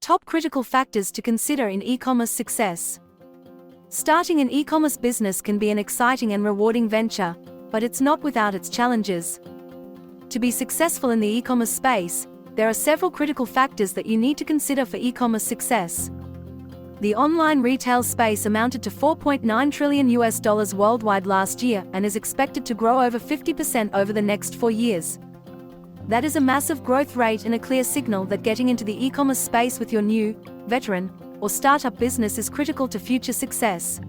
Top critical factors to consider in e-commerce success. Starting an e-commerce business can be an exciting and rewarding venture, but it's not without its challenges. To be successful in the e-commerce space, there are several critical factors that you need to consider for e-commerce success. The online retail space amounted to $4.9 trillion worldwide last year and is expected to grow over 50% over the next 4 years. That is a massive growth rate and a clear signal that getting into the e-commerce space with your new, veteran, or startup business is critical to future success.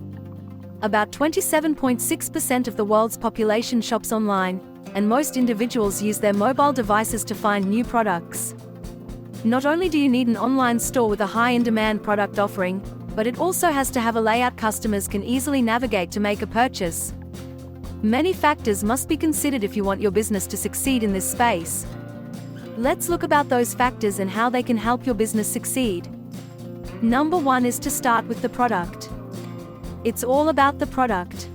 About 27.6% of the world's population shops online, and most individuals use their mobile devices to find new products. Not only do you need an online store with a high-in-demand product offering, but it also has to have a layout customers can easily navigate to make a purchase. Many factors must be considered if you want your business to succeed in this space. Let's look about those factors and how they can help your business succeed. Number 1 is to start with the product. It's all about the product.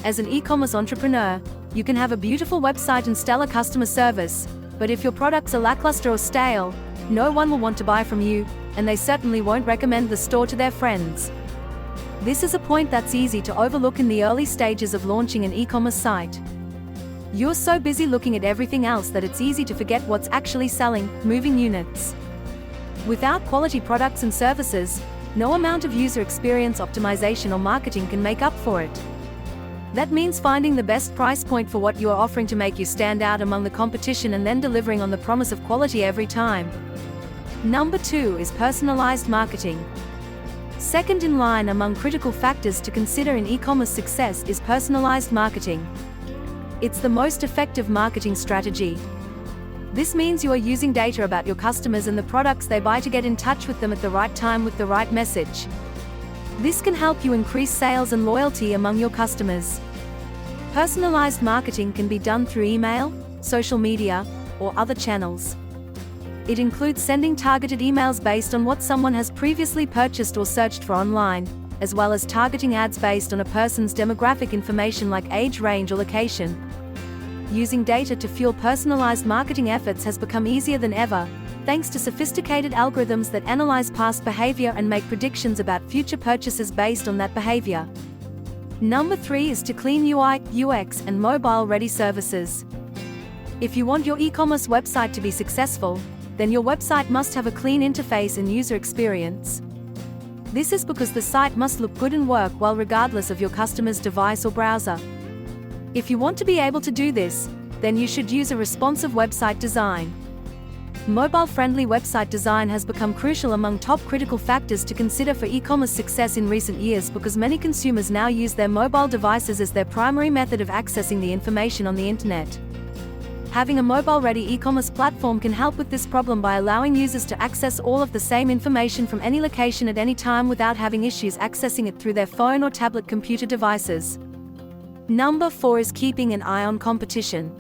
As an e-commerce entrepreneur, you can have a beautiful website and stellar customer service, but if your products are lackluster or stale, no one will want to buy from you, and they certainly won't recommend the store to their friends. This is a point that's easy to overlook in the early stages of launching an e-commerce site. You're so busy looking at everything else that it's easy to forget what's actually selling, moving units. Without quality products and services, no amount of user experience optimization or marketing can make up for it. That means finding the best price point for what you are offering to make you stand out among the competition and then delivering on the promise of quality every time. Number 2 is personalized marketing. Second in line among critical factors to consider in e-commerce success is personalized marketing. It's the most effective marketing strategy. This means you are using data about your customers and the products they buy to get in touch with them at the right time with the right message. This can help you increase sales and loyalty among your customers. Personalized marketing can be done through email, social media, or other channels. It includes sending targeted emails based on what someone has previously purchased or searched for online, as well as targeting ads based on a person's demographic information like age range or location. Using data to fuel personalized marketing efforts has become easier than ever, thanks to sophisticated algorithms that analyze past behavior and make predictions about future purchases based on that behavior. Number 3 is to clean UI, UX, and mobile-ready services. If you want your e-commerce website to be successful, then your website must have a clean interface and user experience. This is because the site must look good and work well regardless of your customer's device or browser. If you want to be able to do this, then you should use a responsive website design. Mobile-friendly website design has become crucial among top critical factors to consider for e-commerce success in recent years because many consumers now use their mobile devices as their primary method of accessing the information on the internet. Having a mobile-ready e-commerce platform can help with this problem by allowing users to access all of the same information from any location at any time without having issues accessing it through their phone or tablet computer devices. Number 4 is keeping an eye on competition.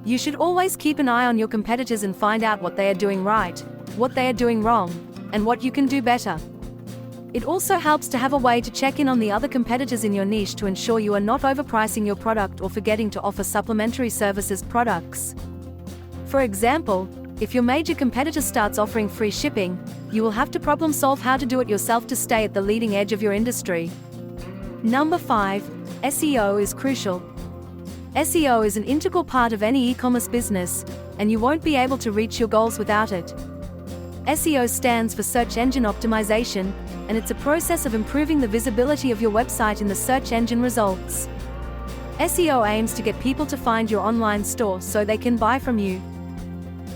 You should always keep an eye on your competitors and find out what they are doing right, what they are doing wrong, and what you can do better. It also helps to have a way to check in on the other competitors in your niche to ensure you are not overpricing your product or forgetting to offer supplementary services products. For example, if your major competitor starts offering free shipping, you will have to problem solve how to do it yourself to stay at the leading edge of your industry. Number 5, SEO is crucial. SEO is an integral part of any e-commerce business, and you won't be able to reach your goals without it. SEO stands for search engine optimization, and it's a process of improving the visibility of your website in the search engine results. SEO aims to get people to find your online store so they can buy from you.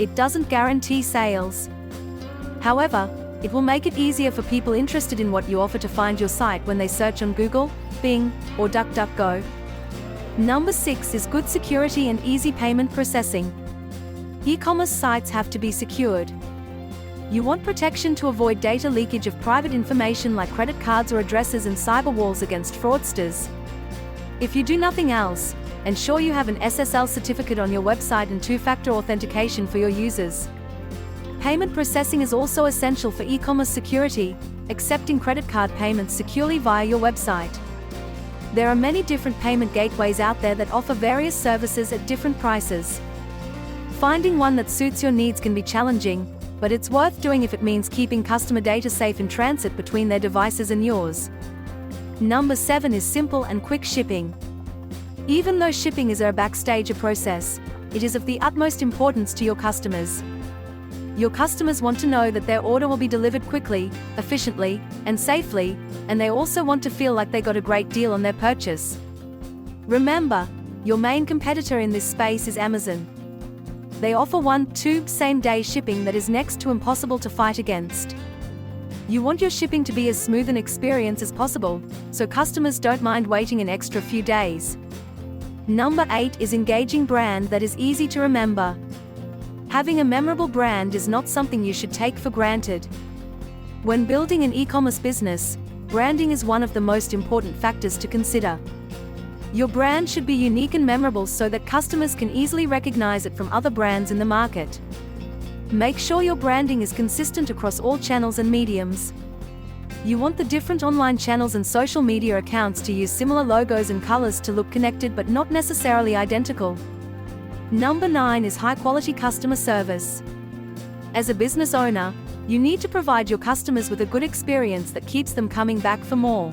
It doesn't guarantee sales. However, it will make it easier for people interested in what you offer to find your site when they search on Google, Bing, or DuckDuckGo. Number 6 is good security and easy payment processing. E-commerce sites have to be secured. You want protection to avoid data leakage of private information like credit cards or addresses and cyber walls against fraudsters. If you do nothing else, ensure you have an SSL certificate on your website and two-factor authentication for your users. Payment processing is also essential for e-commerce security, accepting credit card payments securely via your website. There are many different payment gateways out there that offer various services at different prices. Finding one that suits your needs can be challenging, but it's worth doing if it means keeping customer data safe in transit between their devices and yours. Number 7 is simple and quick shipping. Even though shipping is a backstage process, it is of the utmost importance to your customers. Your customers want to know that their order will be delivered quickly, efficiently, and safely, and they also want to feel like they got a great deal on their purchase. Remember, your main competitor in this space is Amazon. They offer 1-2 same-day shipping that is next to impossible to fight against. You want your shipping to be as smooth an experience as possible, so customers don't mind waiting an extra few days. Number 8 is engaging brand that is easy to remember. Having a memorable brand is not something you should take for granted. When building an e-commerce business, branding is one of the most important factors to consider. Your brand should be unique and memorable so that customers can easily recognize it from other brands in the market. Make sure your branding is consistent across all channels and mediums. You want the different online channels and social media accounts to use similar logos and colors to look connected but not necessarily identical. Number 9 is high-quality customer service. As a business owner, you need to provide your customers with a good experience that keeps them coming back for more.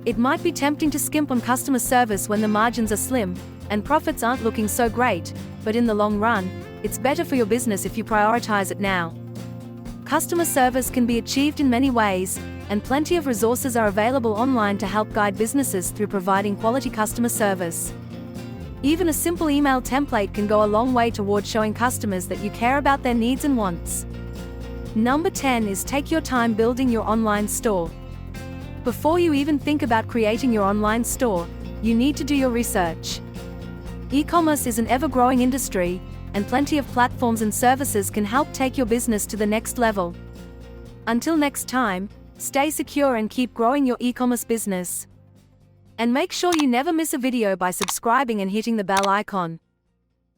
It might be tempting to skimp on customer service when the margins are slim and profits aren't looking so great, but in the long run, it's better for your business if you prioritize it now. Customer service can be achieved in many ways, and plenty of resources are available online to help guide businesses through providing quality customer service. Even a simple email template can go a long way toward showing customers that you care about their needs and wants. Number 10 is take your time building your online store. Before you even think about creating your online store, you need to do your research. E-commerce is an ever-growing industry, and plenty of platforms and services can help take your business to the next level. Until next time, stay secure and keep growing your e-commerce business. And make sure you never miss a video by subscribing and hitting the bell icon.